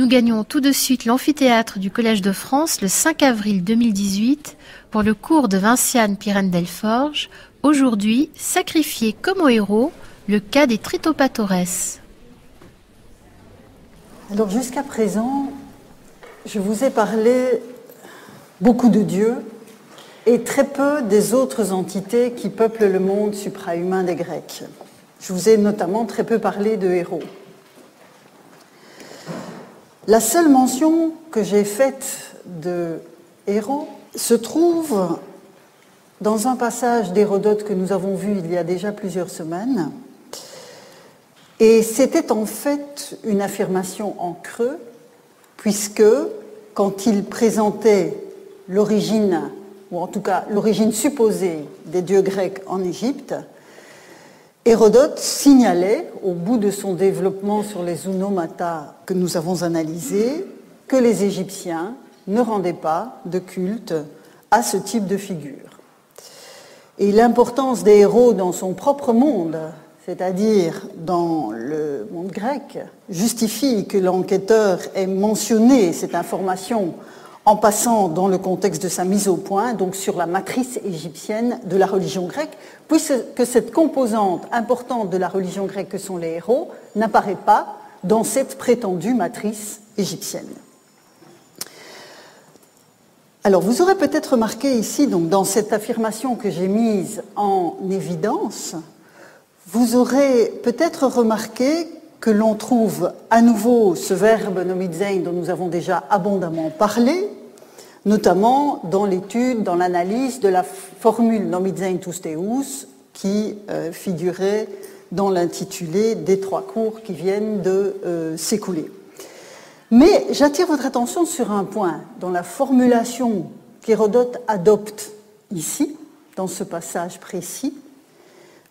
Nous gagnons tout de suite l'amphithéâtre du Collège de France le 5 avril 2018 pour le cours de Vinciane Pirène-Delforge. Aujourd'hui, sacrifié comme héros, le cas des Tritopatores. Alors jusqu'à présent, je vous ai parlé beaucoup de Dieu et très peu des autres entités qui peuplent le monde suprahumain des Grecs. Je vous ai notamment très peu parlé de héros. La seule mention que j'ai faite de héros se trouve dans un passage d'Hérodote que nous avons vu il y a déjà plusieurs semaines. Et c'était en fait une affirmation en creux, puisque quand il présentait l'origine, ou en tout cas l'origine supposée des dieux grecs en Égypte, Hérodote signalait, au bout de son développement sur les onomata que nous avons analysés, que les Égyptiens ne rendaient pas de culte à ce type de figure. Et l'importance des héros dans son propre monde, c'est-à-dire dans le monde grec, justifie que l'enquêteur ait mentionné cette information en passant dans le contexte de sa mise au point, donc sur la matrice égyptienne de la religion grecque, puisque cette composante importante de la religion grecque que sont les héros n'apparaît pas dans cette prétendue matrice égyptienne. Alors, vous aurez peut-être remarqué ici, donc, dans cette affirmation que j'ai mise en évidence, vous aurez peut-être remarqué que l'on trouve à nouveau ce verbe nomizein dont nous avons déjà abondamment parlé, notamment dans l'étude, dans l'analyse de la formule nomizein tous theous qui figurait dans l'intitulé des 3 cours qui viennent de s'écouler. Mais j'attire votre attention sur un point dans la formulation qu'Hérodote adopte ici, dans ce passage précis.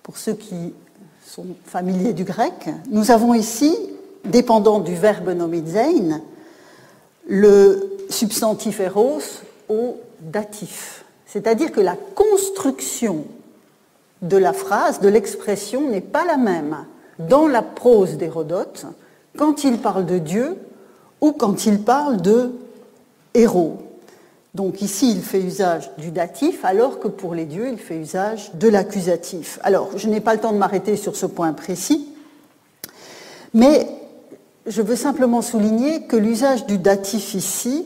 Pour ceux qui sont familiers du grec, nous avons ici, dépendant du verbe nomizein, le substantif héros au datif. C'est-à-dire que la construction de la phrase, de l'expression, n'est pas la même dans la prose d'Hérodote quand il parle de Dieu ou quand il parle de héros. Donc ici, il fait usage du datif, alors que pour les dieux, il fait usage de l'accusatif. Alors, je n'ai pas le temps de m'arrêter sur ce point précis, mais je veux simplement souligner que l'usage du datif ici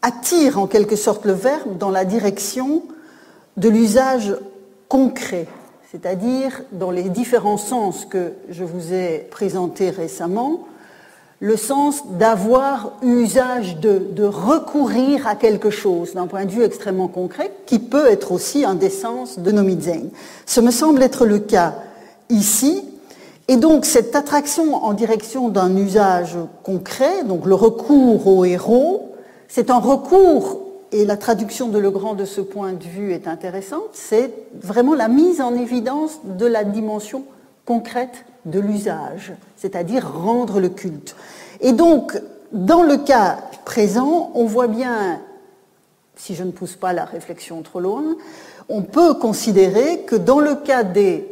attire en quelque sorte le verbe dans la direction de l'usage concret, c'est-à-dire dans les différents sens que je vous ai présentés récemment, le sens d'avoir usage de recourir à quelque chose d'un point de vue extrêmement concret, qui peut être aussi un des sens de nomizein. Ce me semble être le cas ici, et donc cette attraction en direction d'un usage concret, donc le recours au héros, c'est un recours, et la traduction de Legrand de ce point de vue est intéressante, c'est vraiment la mise en évidence de la dimension concrète de l'usage, c'est-à-dire rendre le culte. Et donc, dans le cas présent, on voit bien, si je ne pousse pas la réflexion trop loin, on peut considérer que dans le cas des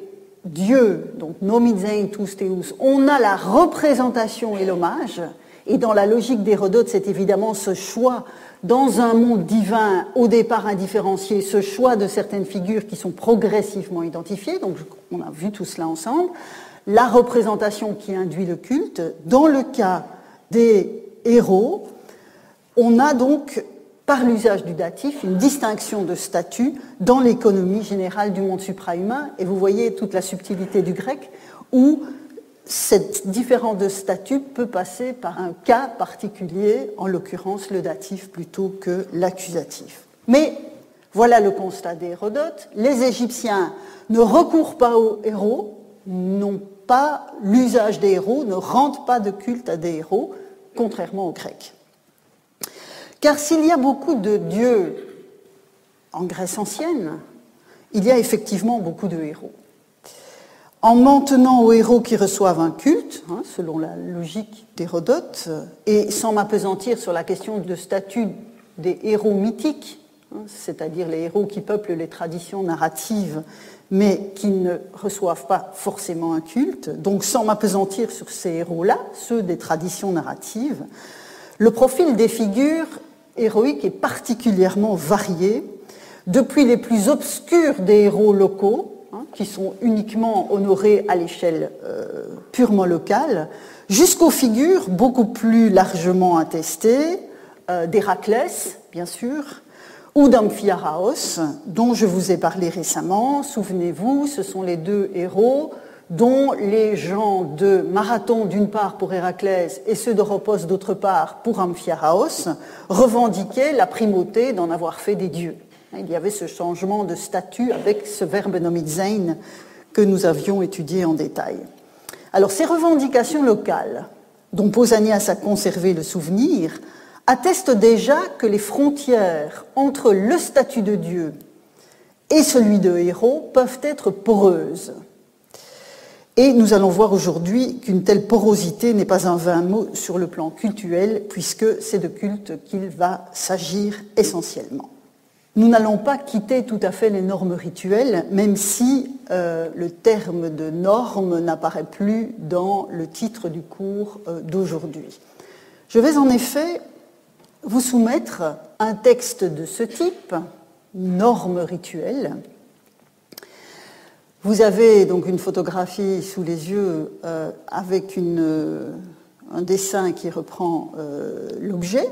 dieux, donc nomizein tous theous, on a la représentation et l'hommage, et dans la logique d'Hérodote, c'est évidemment ce choix dans un monde divin, au départ indifférencié, ce choix de certaines figures qui sont progressivement identifiées, donc on a vu tout cela ensemble, la représentation qui induit le culte. Dans le cas des héros, on a donc, par l'usage du datif, une distinction de statut dans l'économie générale du monde suprahumain, et vous voyez toute la subtilité du grec, où cette différence de statut peut passer par un cas particulier, en l'occurrence le datif plutôt que l'accusatif. Mais voilà le constat d'Hérodote, les Égyptiens ne recourent pas aux héros, n'ont pas l'usage des héros, ne rendent pas de culte à des héros, contrairement aux Grecs. Car s'il y a beaucoup de dieux en Grèce ancienne, il y a effectivement beaucoup de héros. En maintenant aux héros qui reçoivent un culte, selon la logique d'Hérodote, et sans m'appesantir sur la question de statut des héros mythiques, c'est-à-dire les héros qui peuplent les traditions narratives, mais qui ne reçoivent pas forcément un culte, donc sans m'appesantir sur ces héros-là, ceux des traditions narratives, Le profil des figures héroïques est particulièrement varié, depuis les plus obscurs des héros locaux, qui sont uniquement honorés à l'échelle purement locale, jusqu'aux figures beaucoup plus largement attestées d'Héraclès, bien sûr, ou d'Amphiaraos, dont je vous ai parlé récemment. Souvenez-vous, ce sont les deux héros dont les gens de Marathon d'une part pour Héraclès et ceux d'Oropos d'autre part pour Amphiaraos revendiquaient la primauté d'en avoir fait des dieux. Il y avait ce changement de statut avec ce verbe nomizein que nous avions étudié en détail. Alors ces revendications locales, dont Pausanias a conservé le souvenir, attestent déjà que les frontières entre le statut de Dieu et celui de héros peuvent être poreuses. Et nous allons voir aujourd'hui qu'une telle porosité n'est pas un vain mot sur le plan cultuel, puisque c'est de culte qu'il va s'agir essentiellement. Nous n'allons pas quitter tout à fait les normes rituelles, même si le terme de norme n'apparaît plus dans le titre du cours d'aujourd'hui. Je vais en effet vous soumettre un texte de ce type, norme rituelle. Vous avez donc une photographie sous les yeux avec un dessin qui reprend l'objet.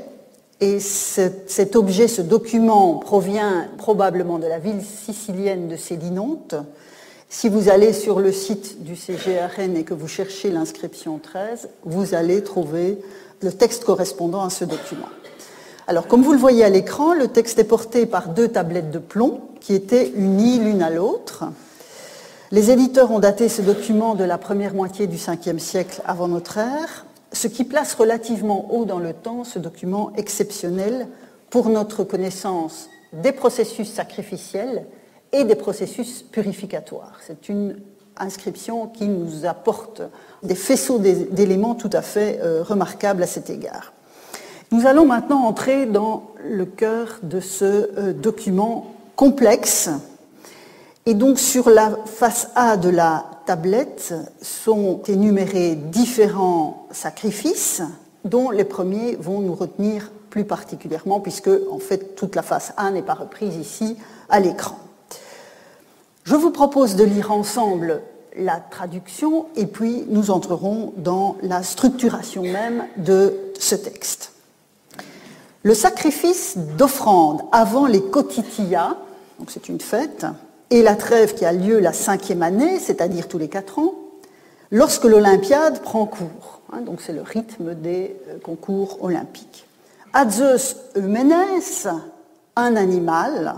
Et cet objet, ce document, provient probablement de la ville sicilienne de Sélinonte. Si vous allez sur le site du CGRN et que vous cherchez l'inscription 13, vous allez trouver le texte correspondant à ce document. Alors, comme vous le voyez à l'écran, le texte est porté par deux tablettes de plomb qui étaient unies l'une à l'autre. Les éditeurs ont daté ce document de la première moitié du 5e siècle avant notre ère, ce qui place relativement haut dans le temps ce document exceptionnel pour notre connaissance des processus sacrificiels et des processus purificatoires. C'est une inscription qui nous apporte des faisceaux d'éléments tout à fait remarquables à cet égard. Nous allons maintenant entrer dans le cœur de ce document complexe. Et donc sur la face A de la tablette sont énumérés différents sacrifices dont les premiers vont nous retenir plus particulièrement puisque en fait toute la face A n'est pas reprise ici à l'écran. Je vous propose de lire ensemble la traduction et puis nous entrerons dans la structuration même de ce texte. Le sacrifice d'offrande avant les Kotitias, donc c'est une fête, et la trêve qui a lieu la 5e année, c'est-à-dire tous les 4 ans, lorsque l'Olympiade prend cours. Donc c'est le rythme des concours olympiques. À Zeus Euménès, un animal,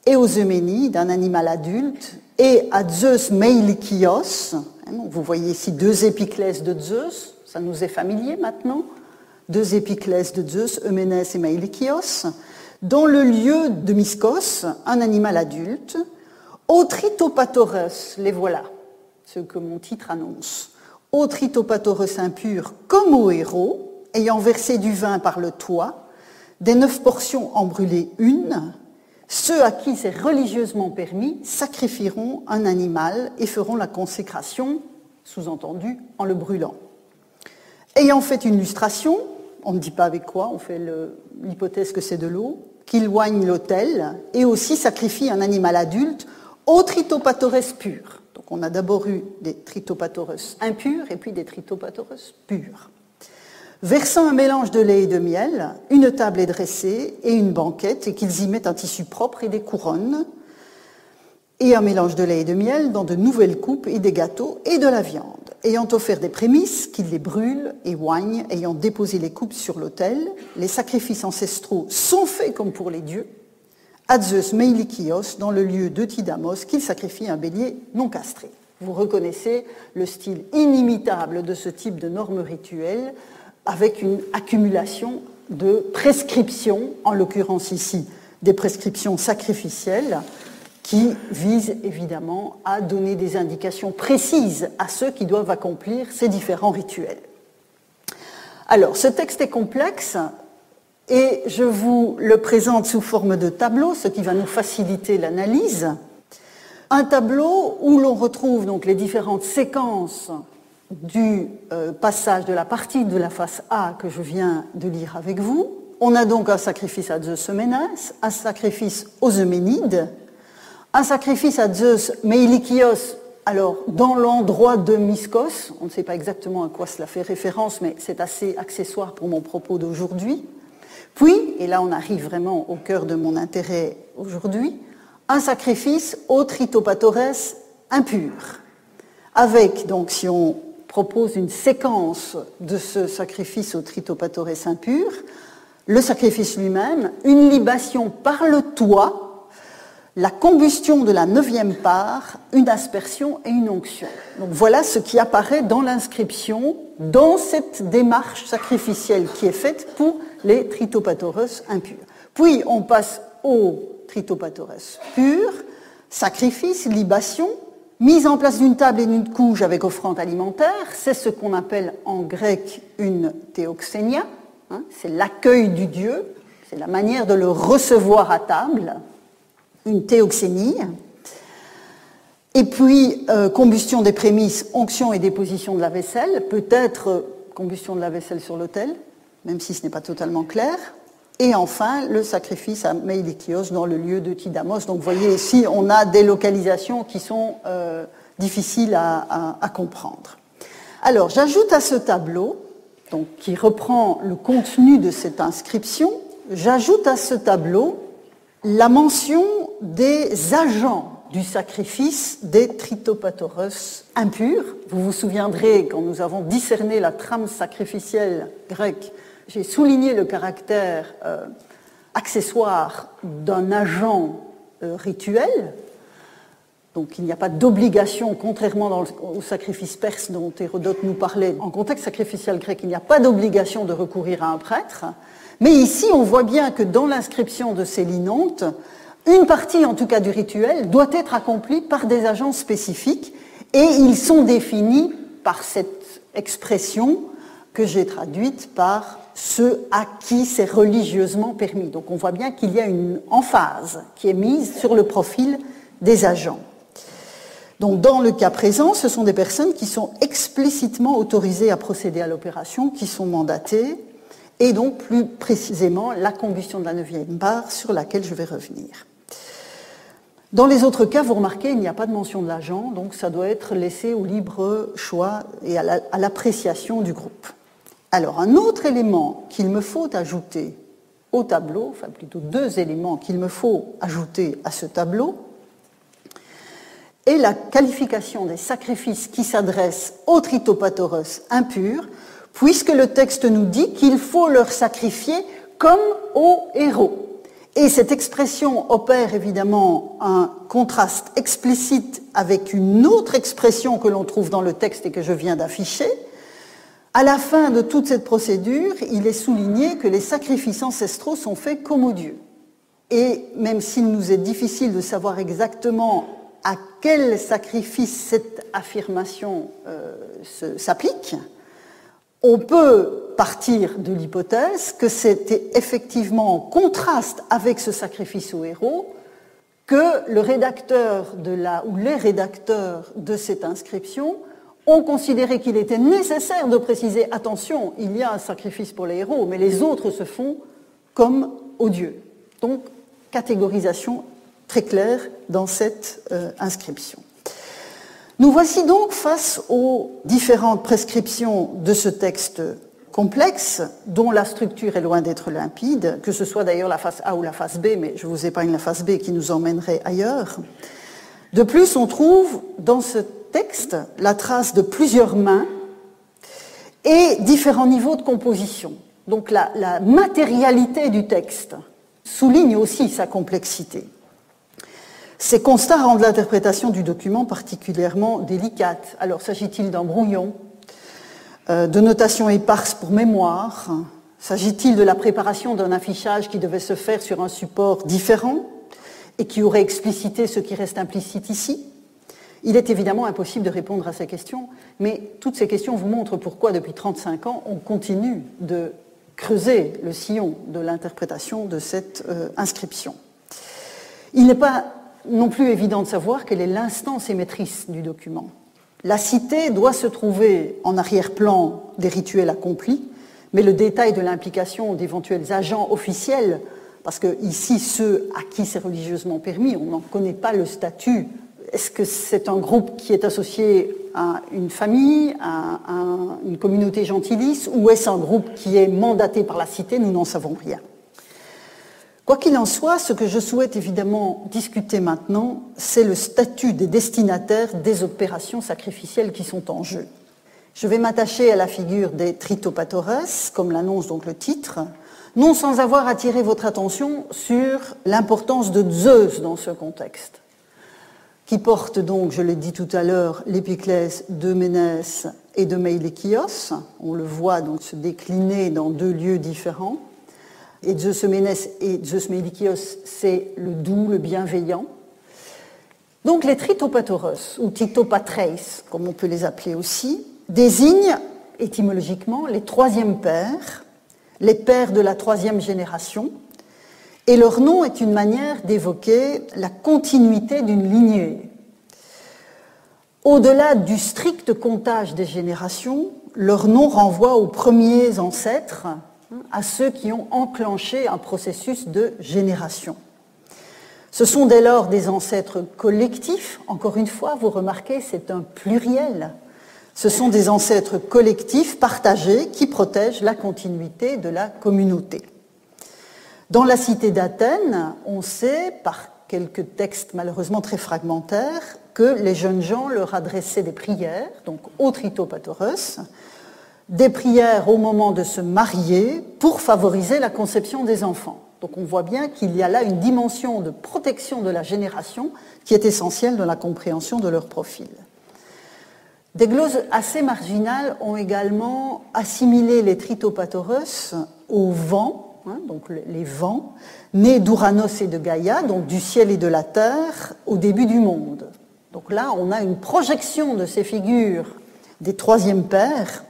et aux Euménides, un animal adulte, et à Zeus Meilikios, vous voyez ici 2 épiclèses de Zeus, ça nous est familier maintenant, 2 épiclèses de Zeus, Euménès et Meilikios, dans le lieu de Myskos, un animal adulte, aux Tritopatores, les voilà, ce que mon titre annonce, aux Tritopatores impurs comme aux héros, ayant versé du vin par le toit, des 9 portions en brûler une, ceux à qui c'est religieusement permis sacrifieront un animal et feront la consécration, sous-entendu, en le brûlant. Ayant fait une lustration, on ne dit pas avec quoi, on fait l'hypothèse que c'est de l'eau, qu'ils loignent l'autel et aussi sacrifient un animal adulte aux Tritopatores purs. Donc on a d'abord eu des Tritopatores impurs et puis des Tritopatores purs. Versant un mélange de lait et de miel, une table est dressée et une banquette et qu'ils y mettent un tissu propre et des couronnes et un mélange de lait et de miel dans de nouvelles coupes et des gâteaux et de la viande. Ayant offert des prémices, qu'ils les brûlent et oignent, ayant déposé les coupes sur l'autel, les sacrifices ancestraux sont faits comme pour les dieux, à Zeus Meilikios, dans le lieu de Tidamos, qu'il sacrifie un bélier non castré. Vous reconnaissez le style inimitable de ce type de normes rituelles, avec une accumulation de prescriptions, en l'occurrence ici des prescriptions sacrificielles, qui visent évidemment à donner des indications précises à ceux qui doivent accomplir ces différents rituels. Alors, ce texte est complexe et je vous le présente sous forme de tableau, ce qui va nous faciliter l'analyse. Un tableau où l'on retrouve donc les différentes séquences du passage de la partie de la face A que je viens de lire avec vous. On a donc un sacrifice à Zeus Ménès, un sacrifice aux Euménides, un sacrifice à Zeus Meilikios, alors dans l'endroit de Myskos, on ne sait pas exactement à quoi cela fait référence, mais c'est assez accessoire pour mon propos d'aujourd'hui. Puis, et là on arrive vraiment au cœur de mon intérêt aujourd'hui, un sacrifice au Tritopatores impur, avec donc, si on propose une séquence de ce sacrifice au Tritopatores impur, le sacrifice lui-même, une libation par le toit, la combustion de la 9e part, une aspersion et une onction. Donc voilà ce qui apparaît dans l'inscription, dans cette démarche sacrificielle qui est faite pour les Tritopatores impurs. Puis on passe au Tritopatores pur, sacrifice, libation, mise en place d'une table et d'une couche avec offrande alimentaire, c'est ce qu'on appelle en grec une théoxénia, c'est l'accueil du Dieu, c'est la manière de le recevoir à table, une théoxénie. Et puis, combustion des prémices, onction et déposition de la vaisselle, peut-être combustion de la vaisselle sur l'autel, même si ce n'est pas totalement clair. Et enfin, le sacrifice à Meilikios dans le lieu de Tidamos. Donc, vous voyez ici, on a des localisations qui sont difficiles à comprendre. Alors, j'ajoute à ce tableau, donc, qui reprend le contenu de cette inscription, j'ajoute à ce tableau la mention des agents du sacrifice des Tritopatores impurs. Vous vous souviendrez, quand nous avons discerné la trame sacrificielle grecque, j'ai souligné le caractère accessoire d'un agent rituel. Donc il n'y a pas d'obligation, contrairement au sacrifice perse dont Hérodote nous parlait, en contexte sacrificiel grec, il n'y a pas d'obligation de recourir à un prêtre. Mais ici, on voit bien que dans l'inscription de Célinonte, une partie, en tout cas du rituel, doit être accomplie par des agents spécifiques, et ils sont définis par cette expression que j'ai traduite par ceux à qui c'est religieusement permis. Donc on voit bien qu'il y a une emphase qui est mise sur le profil des agents. Donc dans le cas présent, ce sont des personnes qui sont explicitement autorisées à procéder à l'opération, qui sont mandatées, et donc plus précisément la combustion de la 9e part sur laquelle je vais revenir. Dans les autres cas, vous remarquez, il n'y a pas de mention de l'agent, donc ça doit être laissé au libre choix et à l'appréciation du groupe. Alors, un autre élément qu'il me faut ajouter au tableau, enfin plutôt deux éléments qu'il me faut ajouter à ce tableau, est la qualification des sacrifices qui s'adressent aux Tritopatores impurs, puisque le texte nous dit qu'il faut leur sacrifier comme aux héros. Et cette expression opère évidemment un contraste explicite avec une autre expression que l'on trouve dans le texte et que je viens d'afficher. À la fin de toute cette procédure, il est souligné que les sacrifices ancestraux sont faits comme aux dieux. Et même s'il nous est difficile de savoir exactement à quel sacrifice cette affirmation s'applique, on peut partir de l'hypothèse que c'était effectivement en contraste avec ce sacrifice aux héros que le rédacteur ou les rédacteurs de cette inscription ont considéré qu'il était nécessaire de préciser « attention, il y a un sacrifice pour les héros, mais les autres se font comme aux dieux ». Donc, catégorisation très claire dans cette inscription. Nous voici donc face aux différentes prescriptions de ce texte complexe, dont la structure est loin d'être limpide, que ce soit d'ailleurs la face A ou la face B, mais je vous épargne la face B qui nous emmènerait ailleurs. De plus, on trouve dans ce texte la trace de plusieurs mains et différents niveaux de composition. Donc la matérialité du texte souligne aussi sa complexité. Ces constats rendent l'interprétation du document particulièrement délicate. Alors, s'agit-il d'un brouillon, de notations éparses pour mémoire? S'agit-il de la préparation d'un affichage qui devait se faire sur un support différent et qui aurait explicité ce qui reste implicite ici? Il est évidemment impossible de répondre à ces questions, mais toutes ces questions vous montrent pourquoi, depuis 35 ans, on continue de creuser le sillon de l'interprétation de cette inscription. Il n'est pas non plus évident de savoir quelle est l'instance émettrice du document. La cité doit se trouver en arrière-plan des rituels accomplis, mais le détail de l'implication d'éventuels agents officiels, parce que ici, ceux à qui c'est religieusement permis, on n'en connaît pas le statut. Est-ce que c'est un groupe qui est associé à une famille, à une communauté gentilice, ou est-ce un groupe qui est mandaté par la cité? Nous n'en savons rien. Quoi qu'il en soit, ce que je souhaite évidemment discuter maintenant, c'est le statut des destinataires des opérations sacrificielles qui sont en jeu. Je vais m'attacher à la figure des tritopatores, comme l'annonce donc le titre, non sans avoir attiré votre attention sur l'importance de Zeus dans ce contexte, qui porte donc, je l'ai dit tout à l'heure, l'épiclèse de Ménès et de Meilékios. On le voit donc se décliner dans deux lieux différents. Et Zeus Ménès et Zeus Meilékios, c'est le doux, le bienveillant. Donc les tritopatoros, ou tritopatreis, comme on peut les appeler aussi, désignent étymologiquement les troisièmes pères, les pères de la troisième génération, et leur nom est une manière d'évoquer la continuité d'une lignée. Au-delà du strict comptage des générations, leur nom renvoie aux premiers ancêtres, à ceux qui ont enclenché un processus de génération. Ce sont dès lors des ancêtres collectifs. Encore une fois, vous remarquez, c'est un pluriel. Ce sont des ancêtres collectifs partagés qui protègent la continuité de la communauté. Dans la cité d'Athènes, on sait, par quelques textes malheureusement très fragmentaires, que les jeunes gens leur adressaient des prières, donc aux tritopatoros, des prières au moment de se marier pour favoriser la conception des enfants. Donc on voit bien qu'il y a là une dimension de protection de la génération qui est essentielle dans la compréhension de leur profil. Des glosses assez marginales ont également assimilé les tritopatoros au vent, donc les vents, nés d'Ouranos et de Gaïa, donc du ciel et de la terre, au début du monde. Donc là, on a une projection de ces figures des troisièmes pères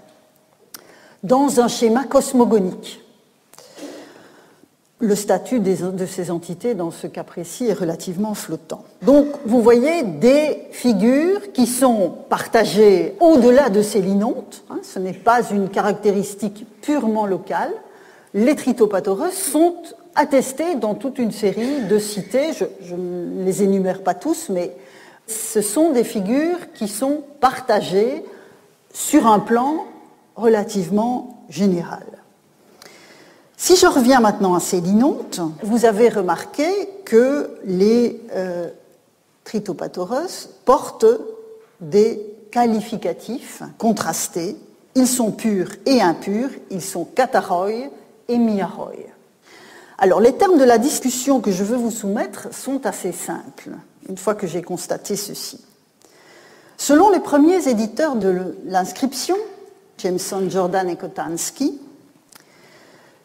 dans un schéma cosmogonique. Le statut de ces entités, dans ce cas précis, est relativement flottant. Donc, vous voyez des figures qui sont partagées au-delà de ces linontes. Ce n'est pas une caractéristique purement locale. Les tritopatoros sont attestés dans toute une série de cités. Je ne les énumère pas tous, mais ce sont des figures qui sont partagées sur un plan relativement général. Si je reviens maintenant à ces linontes, vous avez remarqué que les tritopatoros portent des qualificatifs contrastés. Ils sont purs et impurs, ils sont kataroi et miaroi. Alors, les termes de la discussion que je veux vous soumettre sont assez simples, une fois que j'ai constaté ceci. Selon les premiers éditeurs de l'inscription, Jameson, Jordan et Kotansky,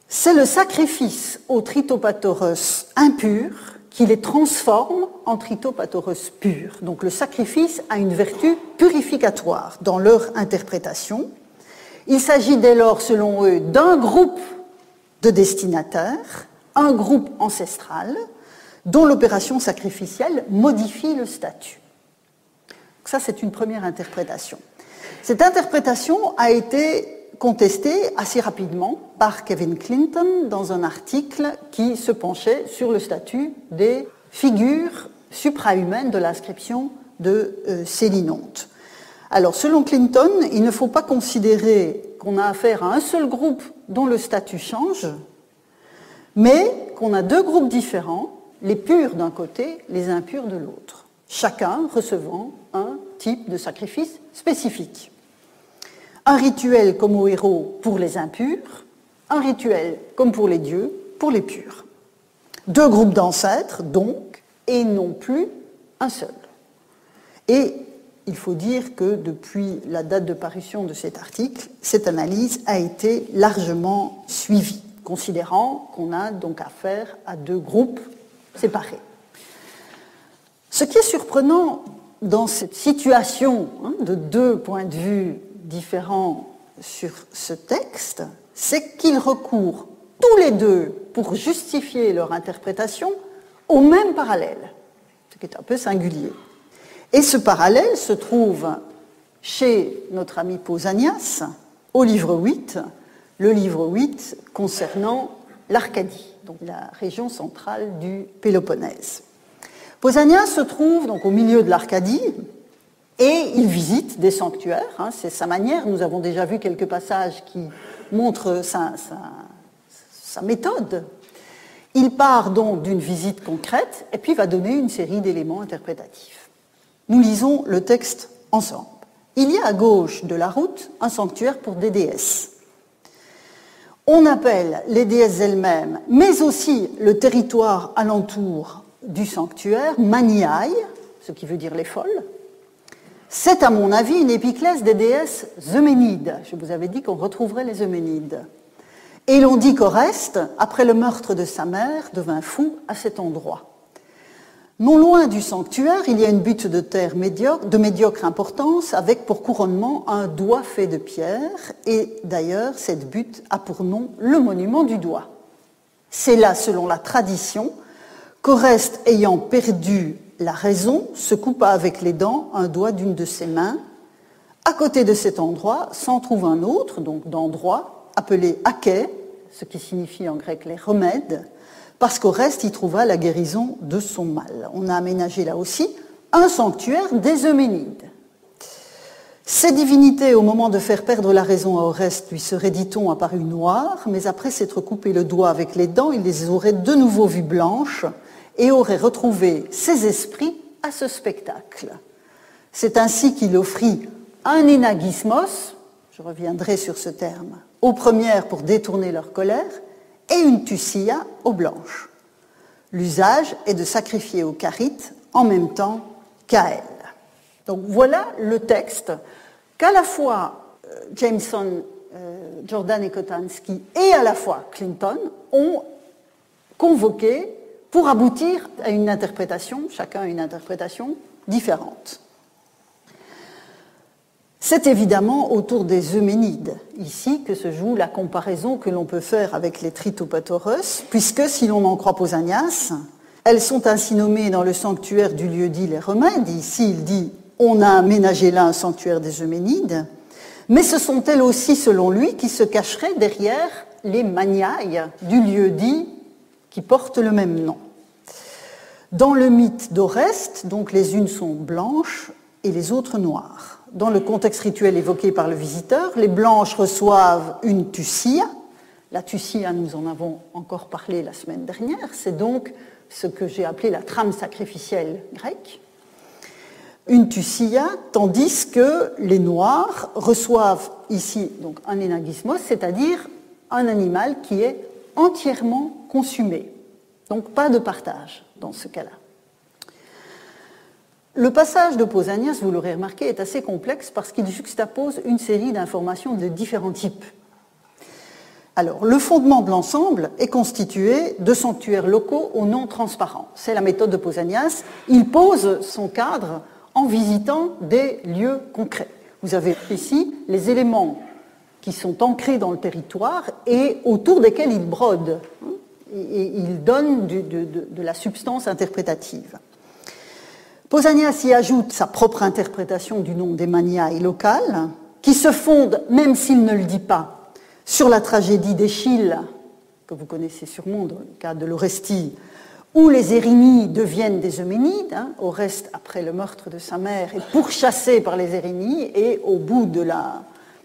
c'est le sacrifice aux tritopatoros impurs qui les transforme en tritopatoros purs. Donc le sacrifice a une vertu purificatoire dans leur interprétation. Il s'agit dès lors, selon eux, d'un groupe de destinataires, un groupe ancestral, dont l'opération sacrificielle modifie le statut. Donc ça, c'est une première interprétation. Cette interprétation a été contestée assez rapidement par Kevin Clinton dans un article qui se penchait sur le statut des figures suprahumaines de l'inscription de ces linontes. Alors, selon Clinton, il ne faut pas considérer qu'on a affaire à un seul groupe dont le statut change, mais qu'on a deux groupes différents, les purs d'un côté, les impurs de l'autre, chacun recevant un type de sacrifice spécifique. Un rituel comme au héros pour les impurs, un rituel comme pour les dieux, pour les purs. Deux groupes d'ancêtres, donc, et non plus un seul. Et il faut dire que depuis la date de parution de cet article, cette analyse a été largement suivie, considérant qu'on a donc affaire à deux groupes séparés. Ce qui est surprenant dans cette situation de deux points de vue différents sur ce texte, c'est qu'ils recourent tous les deux, pour justifier leur interprétation, au même parallèle, ce qui est un peu singulier. Et ce parallèle se trouve chez notre ami Pausanias, au livre 8, le livre 8 concernant l'Arcadie, donc la région centrale du Péloponnèse. Pausanias se trouve donc au milieu de l'Arcadie et il visite des sanctuaires, c'est sa manière. Nous avons déjà vu quelques passages qui montrent sa méthode. Il part donc d'une visite concrète et puis va donner une série d'éléments interprétatifs. Nous lisons le texte ensemble. Il y a à gauche de la route un sanctuaire pour des déesses. On appelle les déesses elles-mêmes, mais aussi le territoire alentour du sanctuaire, Maniae, ce qui veut dire les folles. C'est à mon avis une épiclèse des déesses Euménides. Je vous avais dit qu'on retrouverait les Euménides. Et l'on dit qu'Oreste, après le meurtre de sa mère, devint fou à cet endroit. Non loin du sanctuaire, il y a une butte de terre de médiocre importance, avec pour couronnement un doigt fait de pierre, et d'ailleurs, cette butte a pour nom le monument du doigt. C'est là, selon la tradition, qu'Oreste, ayant perdu la raison, se coupa avec les dents un doigt d'une de ses mains. À côté de cet endroit s'en trouve un autre, donc d'endroit, appelé Aké, ce qui signifie en grec les remèdes, parce qu'au reste, il trouva la guérison de son mal. On a aménagé là aussi un sanctuaire des Euménides. Ces divinités, au moment de faire perdre la raison à Oreste, lui seraient, dit-on, apparues noires, mais après s'être coupé le doigt avec les dents, il les aurait de nouveau vues blanches et aurait retrouvé ses esprits à ce spectacle. C'est ainsi qu'il offrit un énagismos, je reviendrai sur ce terme, aux premières pour détourner leur colère, et une tusia aux blanches. L'usage est de sacrifier aux Carites en même temps qu'à elles. Donc voilà le texte qu'à la fois Jameson, Jordan et Kotansky et à la fois Clinton ont convoqué pour aboutir à une interprétation, chacun une interprétation différente. C'est évidemment autour des Euménides, ici, que se joue la comparaison que l'on peut faire avec les Tritopatauros, puisque, si l'on en croit Pausanias, elles sont ainsi nommées dans le sanctuaire du lieu-dit les remèdes. Ici, il dit « on a aménagé là un sanctuaire des Euménides », mais ce sont elles aussi, selon lui, qui se cacheraient derrière les Maniae du lieu-dit qui porte le même nom. Dans le mythe d'Oreste, donc les unes sont blanches et les autres noires. Dans le contexte rituel évoqué par le visiteur, les blanches reçoivent une tusia. La tusia, nous en avons encore parlé la semaine dernière, c'est donc ce que j'ai appelé la trame sacrificielle grecque. Une tusia, tandis que les noirs reçoivent ici donc un énagismos, c'est-à-dire un animal qui est entièrement consumé. Donc pas de partage dans ce cas-là. Le passage de Pausanias, vous l'aurez remarqué, est assez complexe parce qu'il juxtapose une série d'informations de différents types. Alors, le fondement de l'ensemble est constitué de sanctuaires locaux aux noms transparents. C'est la méthode de Pausanias. Il pose son cadre en visitant des lieux concrets. Vous avez ici les éléments qui sont ancrés dans le territoire et autour desquels il brode. Et il donne de la substance interprétative. Pausanias y ajoute sa propre interprétation du nom des Maniae locales, qui se fonde, même s'il ne le dit pas, sur la tragédie d'Échille, que vous connaissez sûrement dans le cas de l'Orestie, où les Érynies deviennent des Euménides. Oreste, après le meurtre de sa mère, est pourchassé par les Érynies, et au bout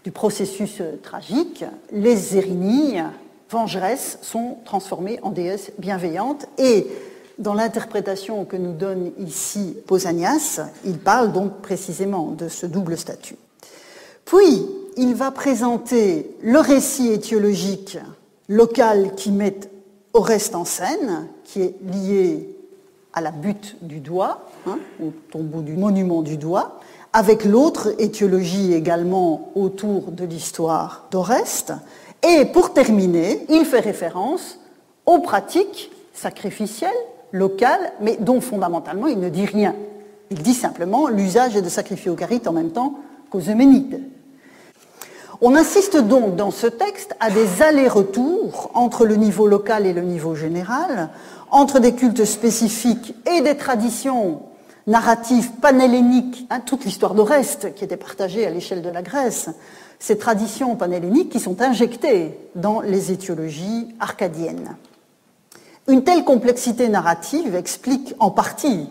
du processus tragique, les Érynies, vengeresses, sont transformées en déesses bienveillantes, et dans l'interprétation que nous donne ici Pausanias, il parle donc précisément de ce double statut. Puis, il va présenter le récit étiologique local qui met Oreste en scène, qui est lié à la butte du doigt, au tombeau du monument du doigt, avec l'autre étiologie également autour de l'histoire d'Oreste. Et pour terminer, il fait référence aux pratiques sacrificielles locales, mais dont fondamentalement il ne dit rien. Il dit simplement l'usage est de sacrifier aux Carites en même temps qu'aux Euménides. On insiste donc dans ce texte à des allers-retours entre le niveau local et le niveau général, entre des cultes spécifiques et des traditions narrative panhellénique, toute l'histoire d'Oreste qui était partagée à l'échelle de la Grèce, ces traditions panhelléniques qui sont injectées dans les étiologies arcadiennes. Une telle complexité narrative explique en partie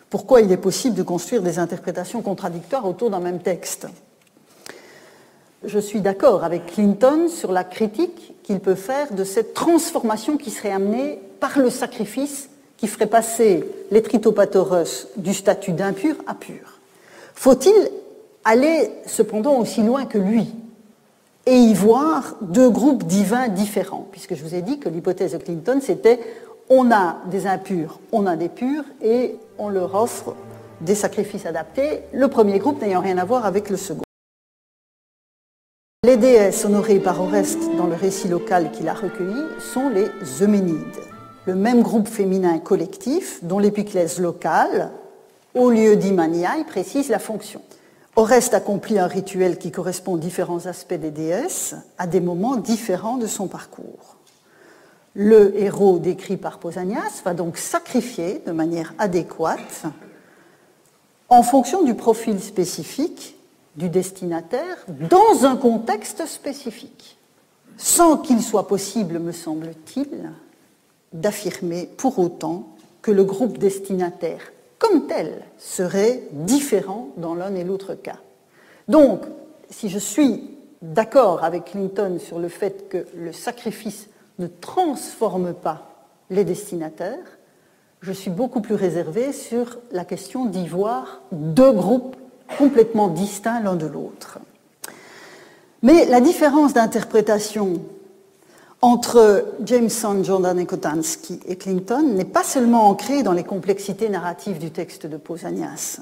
pourquoi il est possible de construire des interprétations contradictoires autour d'un même texte. Je suis d'accord avec Clinton sur la critique qu'il peut faire de cette transformation qui serait amenée par le sacrifice qui ferait passer les tritopathoros du statut d'impur à pur. Faut-il aller cependant aussi loin que lui et y voir deux groupes divins différents, puisque je vous ai dit que l'hypothèse de Clinton, c'était on a des impurs, on a des purs, et on leur offre des sacrifices adaptés, le premier groupe n'ayant rien à voir avec le second. Les déesses honorées par Oreste dans le récit local qu'il a recueilli sont les Euménides, le même groupe féminin collectif dont l'épiclèse locale, au lieu d'Imaniae, précise la fonction. Oreste accomplit un rituel qui correspond aux différents aspects des déesses à des moments différents de son parcours. Le héros décrit par Pausanias va donc sacrifier de manière adéquate en fonction du profil spécifique du destinataire dans un contexte spécifique, sans qu'il soit possible, me semble-t-il, d'affirmer pour autant que le groupe destinataire comme tel serait différent dans l'un et l'autre cas. Donc, si je suis d'accord avec Clinton sur le fait que le sacrifice ne transforme pas les destinataires, je suis beaucoup plus réservée sur la question d'y voir deux groupes complètement distincts l'un de l'autre. Mais la différence d'interprétation entre Jameson, Jordan et Kotansky et Clinton n'est pas seulement ancrée dans les complexités narratives du texte de Pausanias.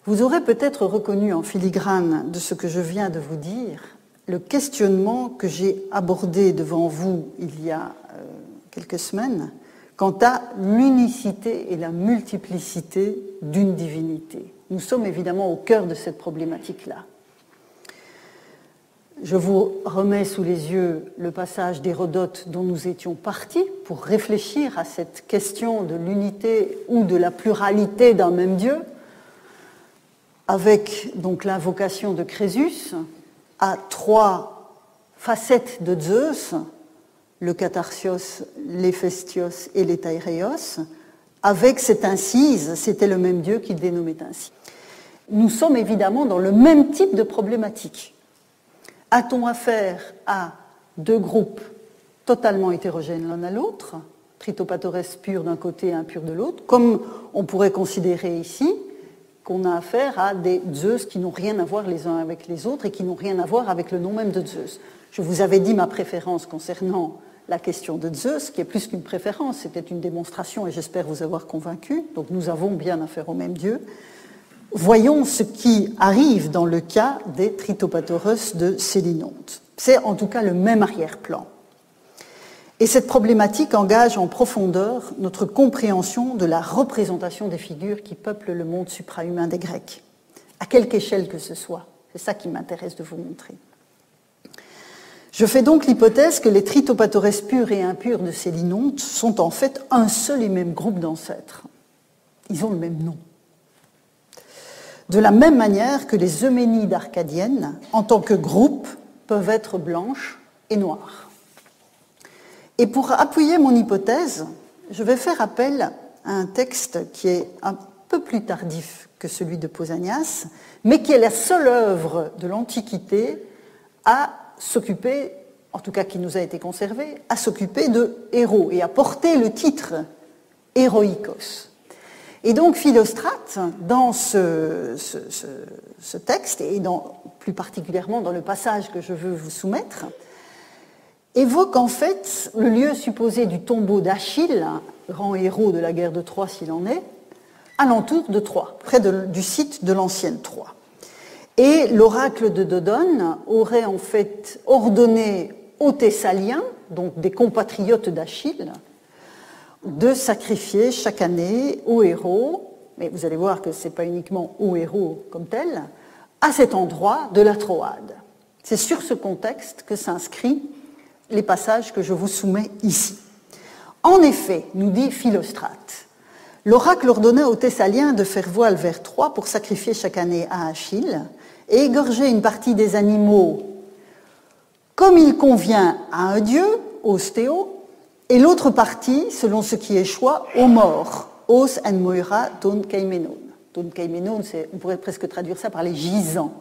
Vous aurez peut-être reconnu en filigrane de ce que je viens de vous dire le questionnement que j'ai abordé devant vous il y a quelques semaines quant à l'unicité et la multiplicité d'une divinité. Nous sommes évidemment au cœur de cette problématique-là. Je vous remets sous les yeux le passage d'Hérodote dont nous étions partis pour réfléchir à cette question de l'unité ou de la pluralité d'un même Dieu, avec donc l'invocation de Crésus à trois facettes de Zeus, le Katarsios, l'Héphaïstos et l'Étaireios, avec cette incise, c'était le même Dieu qu'il dénommait ainsi. Nous sommes évidemment dans le même type de problématique. A-t-on affaire à deux groupes totalement hétérogènes l'un à l'autre, tritopathores pur d'un côté et impur de l'autre, comme on pourrait considérer ici qu'on a affaire à des Zeus qui n'ont rien à voir les uns avec les autres et qui n'ont rien à voir avec le nom même de Zeus. Je vous avais dit ma préférence concernant la question de Zeus, qui est plus qu'une préférence, c'était une démonstration et j'espère vous avoir convaincu. Donc nous avons bien affaire au même Dieu. Voyons ce qui arrive dans le cas des tritopathoros de Célinonte. C'est en tout cas le même arrière-plan. Et cette problématique engage en profondeur notre compréhension de la représentation des figures qui peuplent le monde suprahumain des Grecs, à quelque échelle que ce soit. C'est ça qui m'intéresse de vous montrer. Je fais donc l'hypothèse que les tritopathores purs et impurs de Célinonte sont en fait un seul et même groupe d'ancêtres. Ils ont le même nom. De la même manière que les Euménides arcadiennes, en tant que groupe, peuvent être blanches et noires. Et pour appuyer mon hypothèse, je vais faire appel à un texte qui est un peu plus tardif que celui de Pausanias, mais qui est la seule œuvre de l'Antiquité à s'occuper, en tout cas qui nous a été conservée, à s'occuper de héros et à porter le titre héroïkos. Et donc Philostrate, dans ce texte, et plus particulièrement dans le passage que je veux vous soumettre, évoque en fait le lieu supposé du tombeau d'Achille, grand héros de la guerre de Troie s'il en est, alentour de Troie, près du site de l'ancienne Troie. Et l'oracle de Dodone aurait en fait ordonné aux Thessaliens, donc des compatriotes d'Achille, de sacrifier chaque année aux héros, mais vous allez voir que ce n'est pas uniquement aux héros comme tel, à cet endroit de la Troade. C'est sur ce contexte que s'inscrivent les passages que je vous soumets ici. En effet, nous dit Philostrate, L'oracle ordonna aux Thessaliens de faire voile vers Troie pour sacrifier chaque année à Achille et égorger une partie des animaux comme il convient à un dieu, ostéo, et l'autre partie, selon ce qui est choix, aux morts, os en moira ton kaimenon. Ton kaimenon, on pourrait presque traduire ça par les gisants.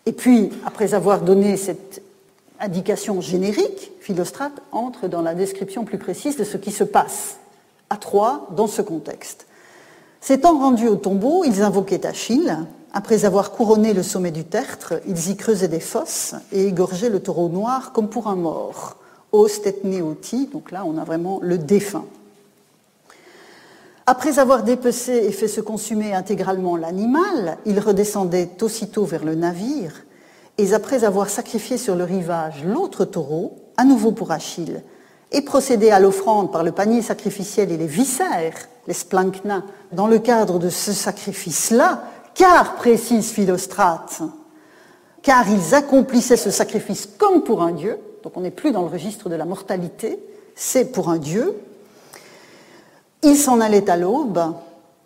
Et puis, après avoir donné cette indication générique, Philostrate entre dans la description plus précise de ce qui se passe à Troie dans ce contexte. S'étant rendus au tombeau, ils invoquaient Achille. Après avoir couronné le sommet du tertre, ils y creusaient des fosses et égorgeaient le taureau noir comme pour un mort. Os tetneoti, donc là on a vraiment le défunt. Après avoir dépecé et fait se consumer intégralement l'animal, ils redescendaient aussitôt vers le navire, et après avoir sacrifié sur le rivage l'autre taureau, à nouveau pour Achille, et procédé à l'offrande par le panier sacrificiel et les viscères, les splankna, dans le cadre de ce sacrifice-là, car, précise Philostrate, car ils accomplissaient ce sacrifice comme pour un dieu, donc on n'est plus dans le registre de la mortalité, c'est pour un dieu, ils s'en allaient à l'aube,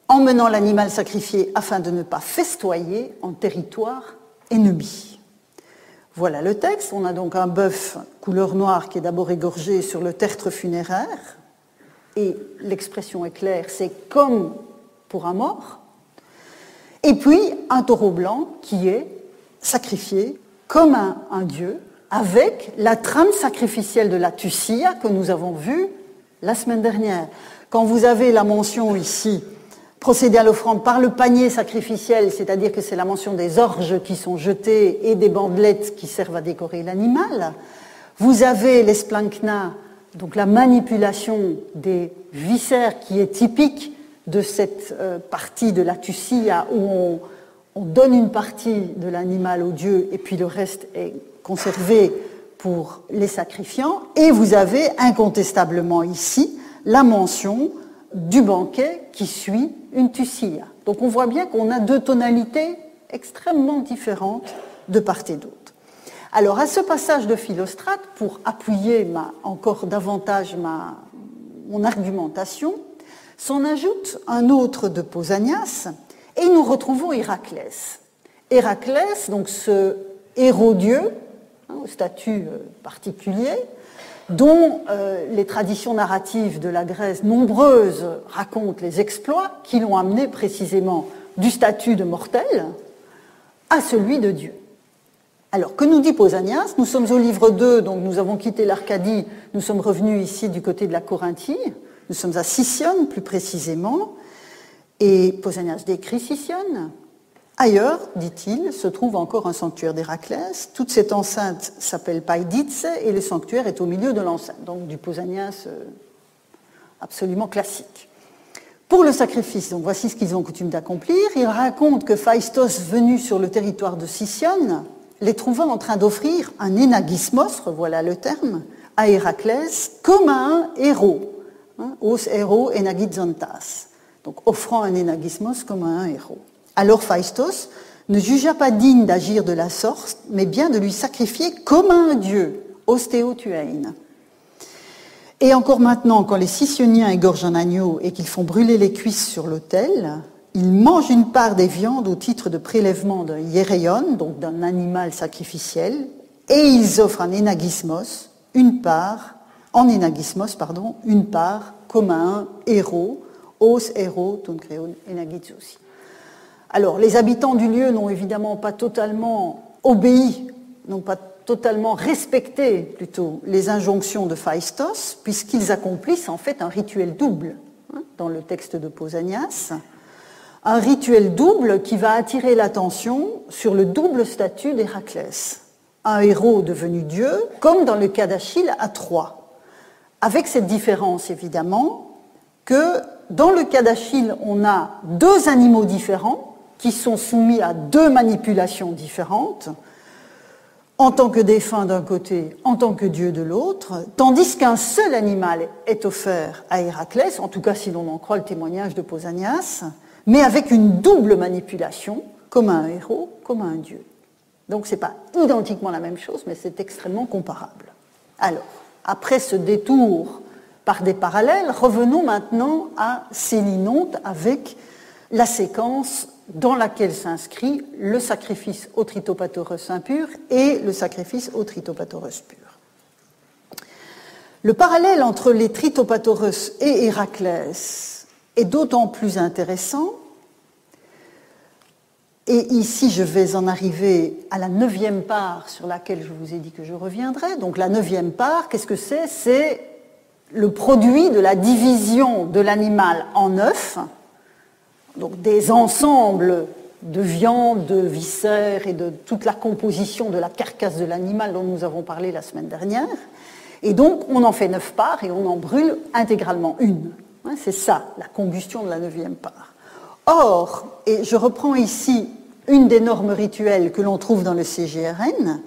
emmenant l'animal sacrifié afin de ne pas festoyer en territoire ennemi. Voilà le texte, on a donc un bœuf couleur noire qui est d'abord égorgé sur le tertre funéraire, et l'expression est claire, c'est comme pour un mort, et puis un taureau blanc qui est sacrifié comme un dieu, avec la trame sacrificielle de la Tucia que nous avons vue la semaine dernière. Quand vous avez la mention ici, procéder à l'offrande par le panier sacrificiel, c'est-à-dire que c'est la mention des orges qui sont jetées et des bandelettes qui servent à décorer l'animal, vous avez les splankna, donc la manipulation des viscères qui est typique de cette partie de la Tucia où on donne une partie de l'animal au dieu et puis le reste est conservé pour les sacrifiants. Et vous avez incontestablement ici la mention du banquet qui suit une Tucia. Donc on voit bien qu'on a deux tonalités extrêmement différentes de part et d'autre. Alors à ce passage de Philostrate, pour appuyer encore davantage mon argumentation, s'en ajoute un autre de Pausanias, et nous retrouvons Héraclès. Héraclès, donc ce héros-dieu, au statut particulier, dont les traditions narratives de la Grèce nombreuses racontent les exploits qui l'ont amené précisément du statut de mortel à celui de Dieu. Alors, que nous dit Pausanias? Nous sommes au livre 2, donc nous avons quitté l'Arcadie, nous sommes revenus ici du côté de la Corinthie. Nous sommes à Sicyone, plus précisément, et Pausanias décrit Sicyone. Ailleurs, dit-il, se trouve encore un sanctuaire d'Héraclès. Toute cette enceinte s'appelle Paidice et le sanctuaire est au milieu de l'enceinte. Donc du Pausanias absolument classique. Pour le sacrifice, donc voici ce qu'ils ont coutume d'accomplir. Ils racontent que Phaistos, venu sur le territoire de Sicyone, les trouvant en train d'offrir un énagismos, revoilà le terme, à Héraclès, comme à un héros. Os héros enagizantas, donc offrant un énagismos comme à un héros. Alors Phaistos ne jugea pas digne d'agir de la sorte, mais bien de lui sacrifier comme à un dieu, ostéotuein. Et encore maintenant, quand les Sicyoniens égorgent un agneau et qu'ils font brûler les cuisses sur l'autel, ils mangent une part des viandes au titre de prélèvement d'un hiereion, donc d'un animal sacrificiel, et ils offrent un énagismos, une part comme à un héros, os héros, ton créon enagitsosi. Alors, les habitants du lieu n'ont évidemment pas totalement obéi, n'ont pas totalement respecté plutôt les injonctions de Phaistos, puisqu'ils accomplissent en fait un rituel double, dans le texte de Pausanias, un rituel double qui va attirer l'attention sur le double statut d'Héraclès, un héros devenu dieu, comme dans le cas d'Achille à Troie. Avec cette différence, évidemment, que dans le cas d'Achille, on a deux animaux différents qui sont soumis à deux manipulations différentes, en tant que défunt d'un côté, en tant que dieu de l'autre, tandis qu'un seul animal est offert à Héraclès, en tout cas si l'on en croit le témoignage de Pausanias, mais avec une double manipulation, comme un héros, comme un dieu. Donc ce n'est pas identiquement la même chose, mais c'est extrêmement comparable. Alors, après ce détour Par des parallèles, revenons maintenant à Sélinonte avec la séquence dans laquelle s'inscrit le sacrifice au Tritopathoros impur et le sacrifice au Tritopathoros pur. Le parallèle entre les Tritopathoros et Héraclès est d'autant plus intéressant, et ici je vais en arriver à la 9e part sur laquelle je vous ai dit que je reviendrai. Donc la 9e part, qu'est-ce que c'est ? C'est le produit de la division de l'animal en 9, donc des ensembles de viande, de viscères et de toute la composition de la carcasse de l'animal dont nous avons parlé la semaine dernière. Et donc on en fait 9 parts et on en brûle intégralement une. C'est ça, la combustion de la 9e part. Or, et je reprends ici une des normes rituelles que l'on trouve dans le CGRN,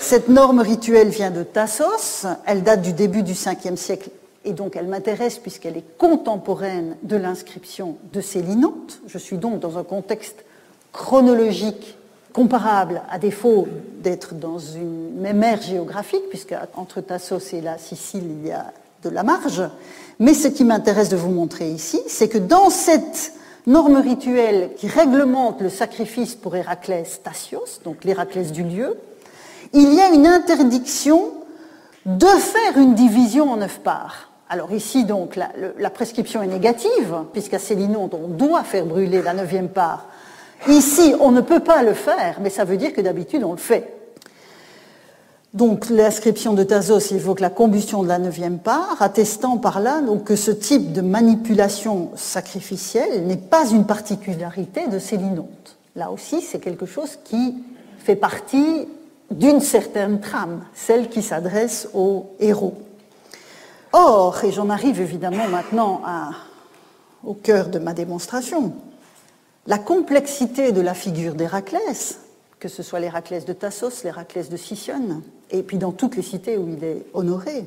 cette norme rituelle vient de Tassos, elle date du début du 5e siècle et donc elle m'intéresse puisqu'elle est contemporaine de l'inscription de Sélinonte. Je suis donc dans un contexte chronologique comparable à défaut d'être dans une même ère géographique, puisque entre Tassos et la Sicile il y a de la marge. Mais ce qui m'intéresse de vous montrer ici, c'est que dans cette norme rituelle qui réglemente le sacrifice pour Héraclès Stasios, donc l'Héraclès du lieu, il y a une interdiction de faire une division en 9 parts. Alors ici, donc, la prescription est négative, puisqu'à Sélinonte, on doit faire brûler la 9e part. Ici, on ne peut pas le faire, mais ça veut dire que d'habitude, on le fait. Donc l'inscription de Tassos évoque la combustion de la 9e part, attestant par là donc, que ce type de manipulation sacrificielle n'est pas une particularité de Sélinonte. Là aussi, c'est quelque chose qui fait partie d'une certaine trame, celle qui s'adresse aux héros. Or, et j'en arrive évidemment maintenant au cœur de ma démonstration, la complexité de la figure d'Héraclès, que ce soit l'Héraclès de Tassos, l'Héraclès de Sicyone, et puis dans toutes les cités où il est honoré,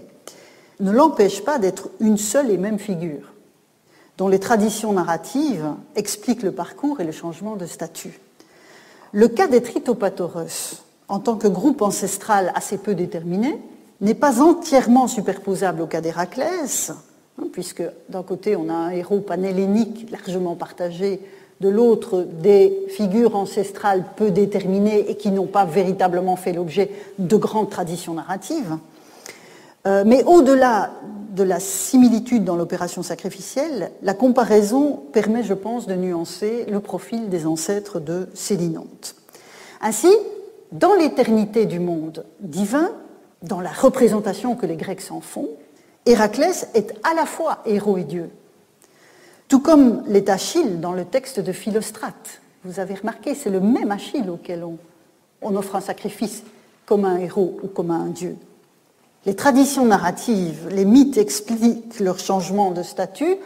ne l'empêche pas d'être une seule et même figure, dont les traditions narratives expliquent le parcours et le changement de statut. Le cas des Tritopathoros, en tant que groupe ancestral assez peu déterminé, n'est pas entièrement superposable au cas d'Héraclès, puisque d'un côté on a un héros panhellénique largement partagé, de l'autre des figures ancestrales peu déterminées et qui n'ont pas véritablement fait l'objet de grandes traditions narratives. Mais au-delà de la similitude dans l'opération sacrificielle, la comparaison permet, je pense, de nuancer le profil des ancêtres de Sélinonte. Ainsi, dans l'éternité du monde divin, dans la représentation que les Grecs s'en font, Héraclès est à la fois héros et dieu. Tout comme l'est Achille dans le texte de Philostrate. Vous avez remarqué, c'est le même Achille auquel on offre un sacrifice comme un héros ou comme un dieu. Les traditions narratives, les mythes expliquent leur changement de statut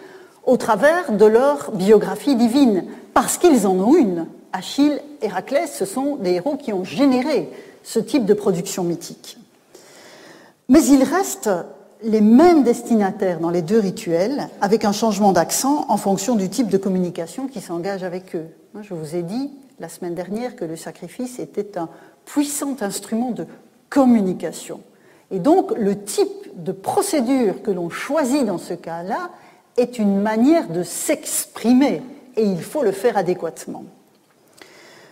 au travers de leur biographie divine, parce qu'ils en ont une. Achille, Héraclès, ce sont des héros qui ont généré ce type de production mythique. Mais il reste les mêmes destinataires dans les deux rituels, avec un changement d'accent en fonction du type de communication qui s'engage avec eux. Je vous ai dit la semaine dernière que le sacrifice était un puissant instrument de communication. Et donc, le type de procédure que l'on choisit dans ce cas-là est une manière de s'exprimer, et il faut le faire adéquatement.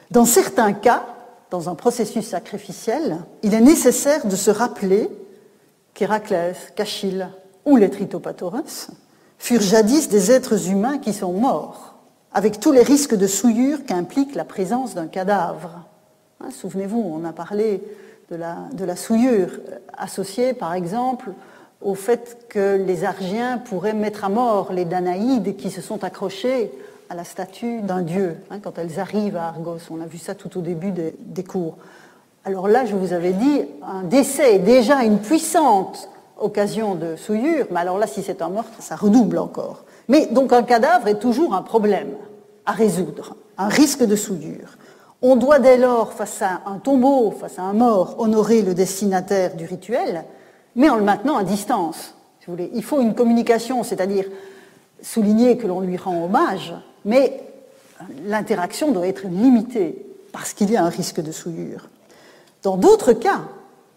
Dans certains cas, dans un processus sacrificiel, il est nécessaire de se rappeler qu'Héraclès, qu'Achille ou les Tritopathoros furent jadis des êtres humains qui sont morts, avec tous les risques de souillure qu'implique la présence d'un cadavre. Souvenez-vous, on a parlé de la souillure associée, par exemple, au fait que les Argiens pourraient mettre à mort les Danaïdes qui se sont accrochés à la statue d'un dieu, quand elles arrivent à Argos. On a vu ça tout au début des cours. Alors là, je vous avais dit, un décès est déjà une puissante occasion de souillure, mais alors là, si c'est un meurtre, ça redouble encore. Mais donc un cadavre est toujours un problème à résoudre, un risque de souillure. On doit dès lors, face à un tombeau, face à un mort, honorer le destinataire du rituel, mais en le maintenant à distance. Si vous voulez. Il faut une communication, c'est-à-dire souligner que l'on lui rend hommage, mais l'interaction doit être limitée, parce qu'il y a un risque de souillure. Dans d'autres cas,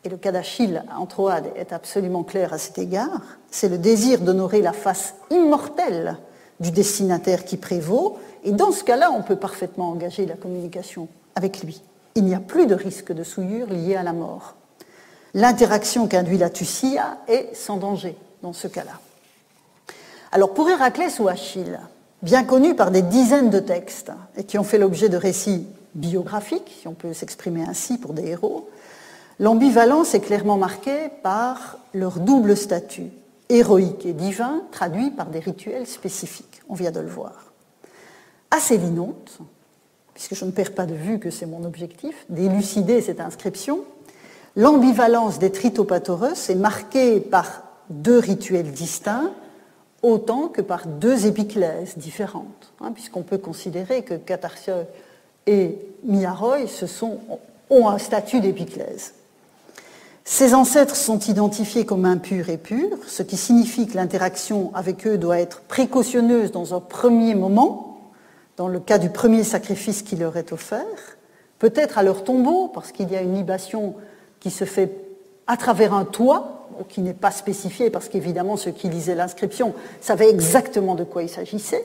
et le cas d'Achille en Troade est absolument clair à cet égard, c'est le désir d'honorer la face immortelle du destinataire qui prévaut, et dans ce cas-là, on peut parfaitement engager la communication avec lui. Il n'y a plus de risque de souillure lié à la mort. L'interaction qu'induit la Tucia est sans danger dans ce cas-là. Alors pour Héraclès ou Achille, bien connus par des dizaines de textes et qui ont fait l'objet de récits biographiques, si on peut s'exprimer ainsi pour des héros, l'ambivalence est clairement marquée par leur double statut, héroïque et divin, traduit par des rituels spécifiques. On vient de le voir. À Célinonte, puisque je ne perds pas de vue que c'est mon objectif, d'élucider cette inscription, l'ambivalence des Tritopathoros est marquée par deux rituels distincts, autant que par deux épiclèses différentes, puisqu'on peut considérer que Catarsios et Miaroi ont un statut d'épiclèse. Ces ancêtres sont identifiés comme impurs et purs, ce qui signifie que l'interaction avec eux doit être précautionneuse dans un premier moment, dans le cas du premier sacrifice qui leur est offert, peut-être à leur tombeau, parce qu'il y a une libation qui se fait à travers un toit, qui n'est pas spécifié, parce qu'évidemment ceux qui lisaient l'inscription savaient exactement de quoi il s'agissait,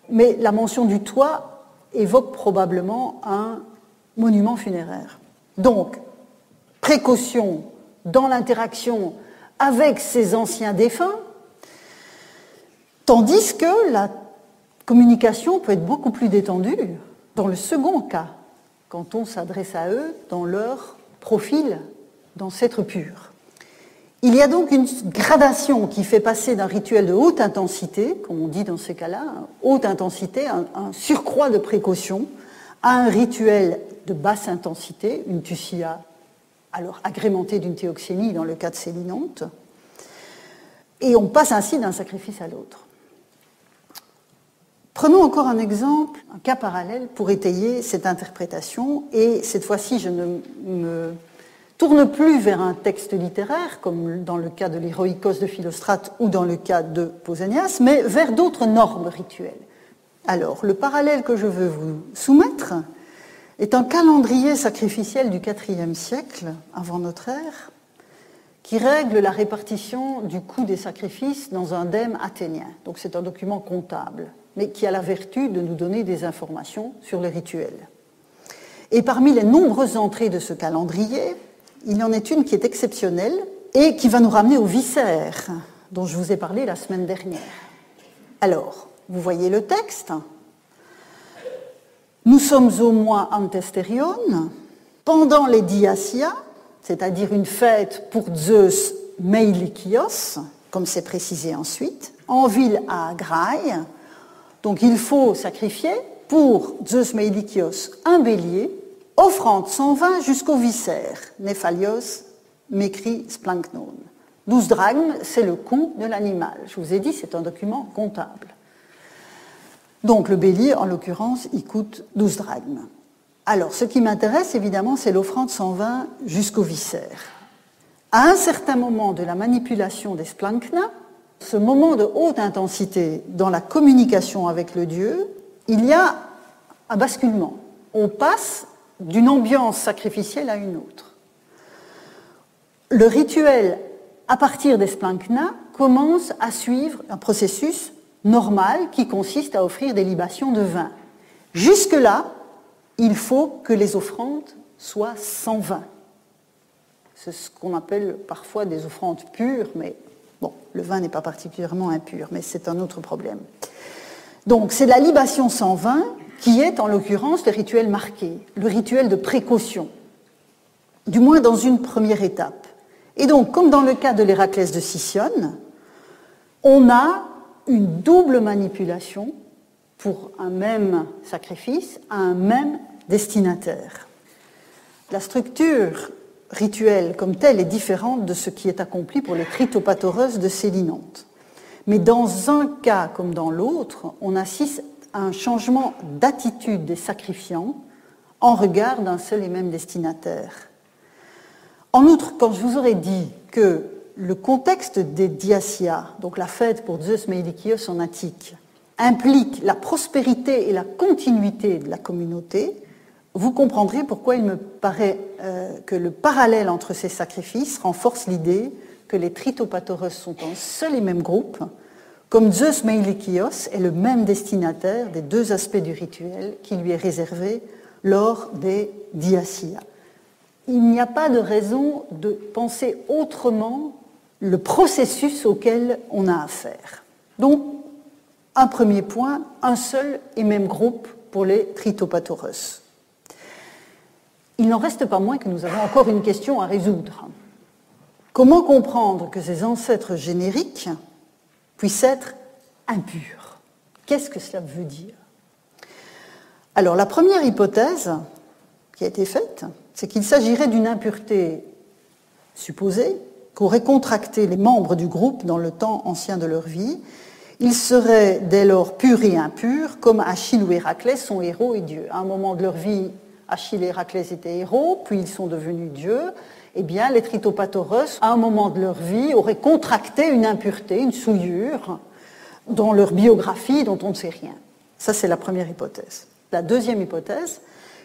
mais la mention du toit évoque probablement un monument funéraire. Donc, précaution dans l'interaction avec ces anciens défunts, tandis que la communication peut être beaucoup plus détendue dans le second cas, quand on s'adresse à eux dans leur profil d'ancêtres purs. Il y a donc une gradation qui fait passer d'un rituel de haute intensité, comme on dit dans ces cas-là, haute intensité, un surcroît de précaution, à un rituel de basse intensité, une Tucia alors agrémentée d'une théoxénie dans le cas de Célinonte, et on passe ainsi d'un sacrifice à l'autre. Prenons encore un exemple, un cas parallèle pour étayer cette interprétation, et cette fois-ci je ne me tourne plus vers un texte littéraire, comme dans le cas de l'Héroïkos de Philostrate ou dans le cas de Pausanias, mais vers d'autres normes rituelles. Alors, le parallèle que je veux vous soumettre est un calendrier sacrificiel du IVe siècle, avant notre ère, qui règle la répartition du coût des sacrifices dans un dème athénien. Donc c'est un document comptable, mais qui a la vertu de nous donner des informations sur les rituels. Et parmi les nombreuses entrées de ce calendrier, il y en est une qui est exceptionnelle et qui va nous ramener aux viscères, dont je vous ai parlé la semaine dernière. Alors, vous voyez le texte. Nous sommes au mois Antesterion, pendant les Diasia, c'est-à-dire une fête pour Zeus Meilikios, comme c'est précisé ensuite, en ville à Agraï. Donc il faut sacrifier pour Zeus Meilikios un bélier, offrande sans vin jusqu'au viscère, Néphalios, Mécri, Splanknon. 12 drachmes, c'est le coût de l'animal. Je vous ai dit, c'est un document comptable. Donc le bélier, en l'occurrence, il coûte 12 drachmes. Alors, ce qui m'intéresse, évidemment, c'est l'offrande sans vin jusqu'au viscère. À un certain moment de la manipulation des splankna, ce moment de haute intensité dans la communication avec le dieu, il y a un basculement. On passe d'une ambiance sacrificielle à une autre. Le rituel, à partir des splankna, commence à suivre un processus normal qui consiste à offrir des libations de vin. Jusque-là, il faut que les offrandes soient sans vin. C'est ce qu'on appelle parfois des offrandes pures, mais bon, le vin n'est pas particulièrement impur, mais c'est un autre problème. Donc, c'est la libation sans vin qui est, en l'occurrence, le rituel marqué, le rituel de précaution, du moins dans une première étape. Et donc, comme dans le cas de l'Héraclès de Sicyone, on a une double manipulation pour un même sacrifice à un même destinataire. La structure rituelle comme telle est différente de ce qui est accompli pour les Tritopathoros de Célinonte. Mais dans un cas comme dans l'autre, on assiste à un changement d'attitude des sacrifiants en regard d'un seul et même destinataire. En outre, quand je vous aurais dit que le contexte des Diasia, donc la fête pour Zeus Meilikios en Attique, implique la prospérité et la continuité de la communauté, vous comprendrez pourquoi il me paraît que le parallèle entre ces sacrifices renforce l'idée que les Tritopathoros sont un seul et même groupe, comme Zeus Meilikios est le même destinataire des deux aspects du rituel qui lui est réservé lors des diasia. Il n'y a pas de raison de penser autrement le processus auquel on a affaire. Donc, un premier point, un seul et même groupe pour les Tritopathoros. Il n'en reste pas moins que nous avons encore une question à résoudre. Comment comprendre que ces ancêtres génériques puissent être impurs? Qu'est-ce que cela veut dire? Alors, la première hypothèse qui a été faite, c'est qu'il s'agirait d'une impureté supposée qu'auraient contracté les membres du groupe dans le temps ancien de leur vie. Ils seraient dès lors purs et impurs, comme Achille ou Héraclès sont héros et dieux. À un moment de leur vie, Achille et Héraclès étaient héros, puis ils sont devenus dieux. Eh bien, les Tritopathoros, à un moment de leur vie, auraient contracté une impureté, une souillure, dans leur biographie dont on ne sait rien. Ça, c'est la première hypothèse. La deuxième hypothèse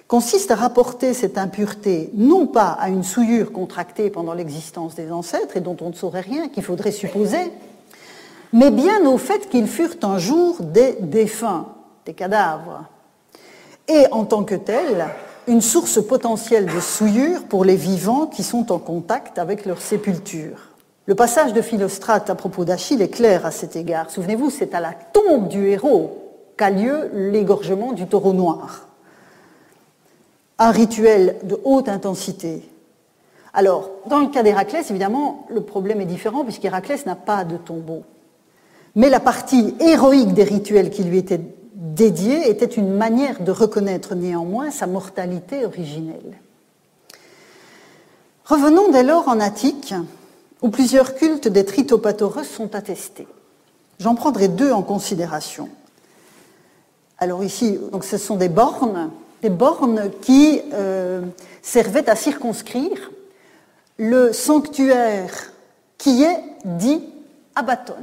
consiste à rapporter cette impureté non pas à une souillure contractée pendant l'existence des ancêtres et dont on ne saurait rien, qu'il faudrait supposer, mais bien au fait qu'ils furent un jour des défunts, des cadavres, et en tant que tels, une source potentielle de souillure pour les vivants qui sont en contact avec leur sépulture. Le passage de Philostrate à propos d'Achille est clair à cet égard. Souvenez-vous, c'est à la tombe du héros qu'a lieu l'égorgement du taureau noir. Un rituel de haute intensité. Alors, dans le cas d'Héraclès, évidemment, le problème est différent puisqu'Héraclès n'a pas de tombeau. Mais la partie héroïque des rituels qui lui étaient dédiés était une manière de reconnaître néanmoins sa mortalité originelle. Revenons dès lors en Attique, où plusieurs cultes des Tritopathoros sont attestés. J'en prendrai deux en considération. Alors ici, donc ce sont des bornes qui servaient à circonscrire le sanctuaire qui est dit abaton.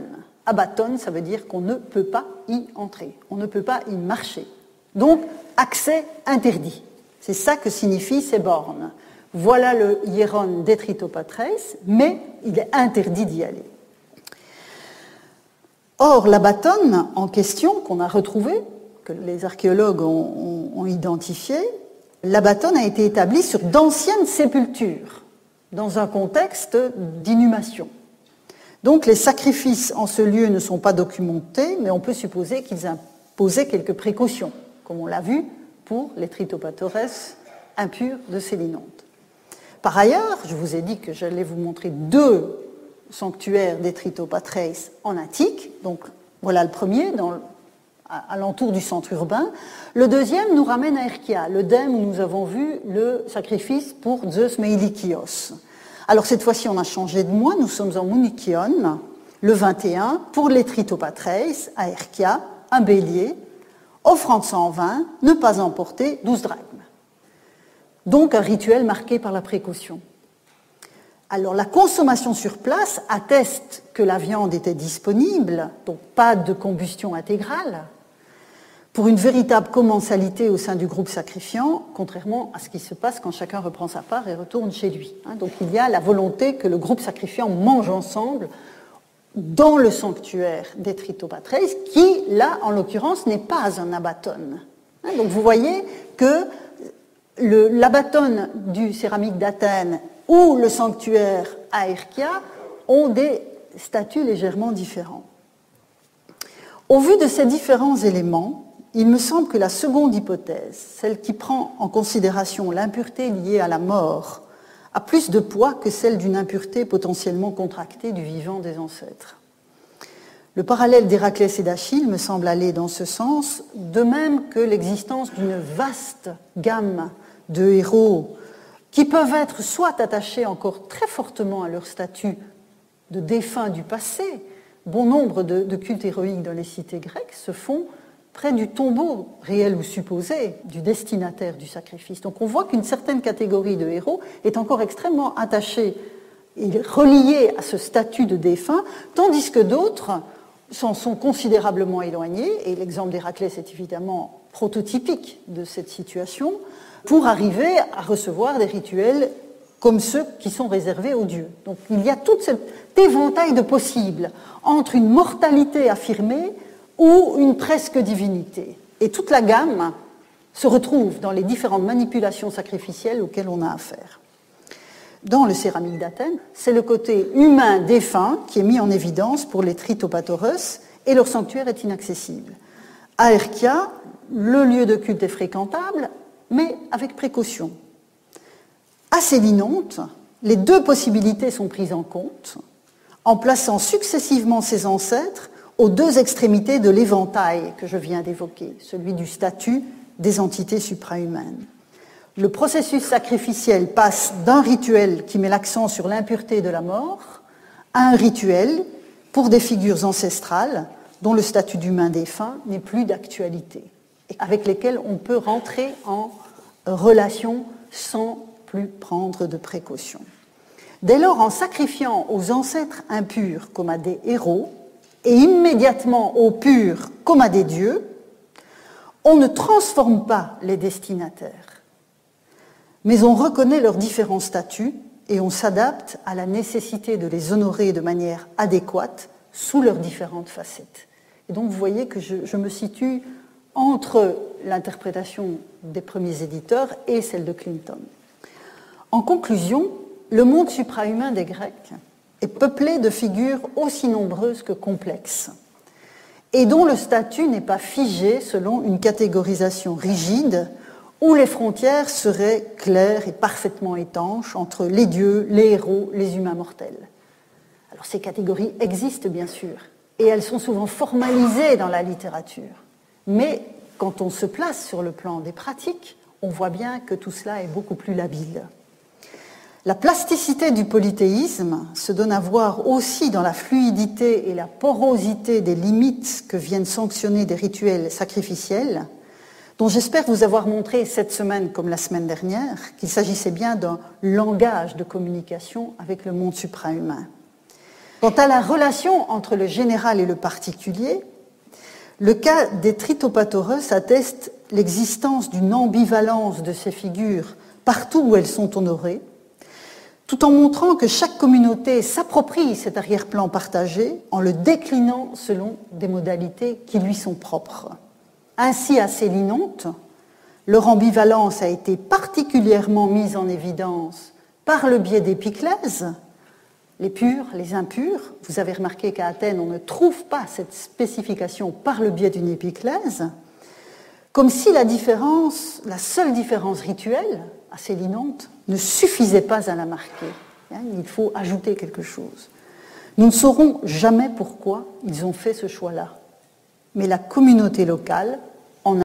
Abaton, ça veut dire qu'on ne peut pas y entrer, on ne peut pas y marcher. Donc, accès interdit. C'est ça que signifient ces bornes. Voilà le hieron des Tritopatres, mais il est interdit d'y aller. Or, l'abaton en question, qu'on a retrouvé, que les archéologues ont identifié, l'abaton a été établi sur d'anciennes sépultures, dans un contexte d'inhumation. Donc les sacrifices en ce lieu ne sont pas documentés, mais on peut supposer qu'ils imposaient quelques précautions, comme on l'a vu pour les Tritopathoros impurs de Sélinonte. Par ailleurs, je vous ai dit que j'allais vous montrer deux sanctuaires des Tritopatres en Attique. Donc voilà le premier, à l'entour du centre urbain. Le deuxième nous ramène à Herkia, l'œdème où nous avons vu le sacrifice pour Zeus Meilikios. Alors cette fois-ci, on a changé de mois, nous sommes en Munikion, le 21, pour les Tritopatres, à Herkia, un bélier, offrande sans vin, ne pas emporter 12 drachmes. Donc un rituel marqué par la précaution. Alors la consommation sur place atteste que la viande était disponible, donc pas de combustion intégrale, pour une véritable commensalité au sein du groupe sacrifiant, contrairement à ce qui se passe quand chacun reprend sa part et retourne chez lui. Donc il y a la volonté que le groupe sacrifiant mange ensemble dans le sanctuaire des Tritopatres, qui, là, en l'occurrence, n'est pas un abaton. Donc vous voyez que l'abaton du céramique d'Athènes ou le sanctuaire à Herkia ont des statuts légèrement différents. Au vu de ces différents éléments, il me semble que la seconde hypothèse, celle qui prend en considération l'impureté liée à la mort, a plus de poids que celle d'une impureté potentiellement contractée du vivant des ancêtres. Le parallèle d'Héraclès et d'Achille me semble aller dans ce sens, de même que l'existence d'une vaste gamme de héros qui peuvent être soit attachés encore très fortement à leur statut de défunts du passé. Bon nombre de cultes héroïques dans les cités grecques se font près du tombeau, réel ou supposé, du destinataire du sacrifice. Donc on voit qu'une certaine catégorie de héros est encore extrêmement attachée et reliée à ce statut de défunt, tandis que d'autres s'en sont considérablement éloignés, et l'exemple d'Héraclès est évidemment prototypique de cette situation, pour arriver à recevoir des rituels comme ceux qui sont réservés aux dieux. Donc il y a tout cet éventail de possibles entre une mortalité affirmée ou une presque divinité. Et toute la gamme se retrouve dans les différentes manipulations sacrificielles auxquelles on a affaire. Dans le céramique d'Athènes, c'est le côté humain défunt qui est mis en évidence pour les tritopatoros et leur sanctuaire est inaccessible. À Herkia, le lieu de culte est fréquentable, mais avec précaution. À Sélinonte, les deux possibilités sont prises en compte en plaçant successivement ses ancêtres aux deux extrémités de l'éventail que je viens d'évoquer, celui du statut des entités suprahumaines. Le processus sacrificiel passe d'un rituel qui met l'accent sur l'impureté de la mort à un rituel pour des figures ancestrales dont le statut d'humain défunt n'est plus d'actualité et avec lesquelles on peut rentrer en relation sans plus prendre de précautions. Dès lors, en sacrifiant aux ancêtres impurs comme à des héros et immédiatement aux purs comme à des dieux, on ne transforme pas les destinataires, mais on reconnaît leurs différents statuts et on s'adapte à la nécessité de les honorer de manière adéquate sous leurs différentes facettes. Et donc vous voyez que je me situe entre l'interprétation des premiers éditeurs et celle de Clinton. En conclusion, le monde suprahumain des Grecs est peuplé de figures aussi nombreuses que complexes, et dont le statut n'est pas figé selon une catégorisation rigide où les frontières seraient claires et parfaitement étanches entre les dieux, les héros, les humains mortels. Alors ces catégories existent bien sûr, et elles sont souvent formalisées dans la littérature. Mais quand on se place sur le plan des pratiques, on voit bien que tout cela est beaucoup plus labile. La plasticité du polythéisme se donne à voir aussi dans la fluidité et la porosité des limites que viennent sanctionner des rituels sacrificiels, dont j'espère vous avoir montré cette semaine, comme la semaine dernière, qu'il s'agissait bien d'un langage de communication avec le monde suprahumain. Quant à la relation entre le général et le particulier, le cas des tritopatoros atteste l'existence d'une ambivalence de ces figures partout où elles sont honorées, tout en montrant que chaque communauté s'approprie cet arrière-plan partagé en le déclinant selon des modalités qui lui sont propres. Ainsi, à Sélinonte, leur ambivalence a été particulièrement mise en évidence par le biais d'épiclèses, les purs, les impurs. Vous avez remarqué qu'à Athènes, on ne trouve pas cette spécification par le biais d'une épiclèse, comme si la seule différence rituelle à Sélinonte ne suffisait pas à la marquer. Il faut ajouter quelque chose. Nous ne saurons jamais pourquoi ils ont fait ce choix-là. Mais la communauté locale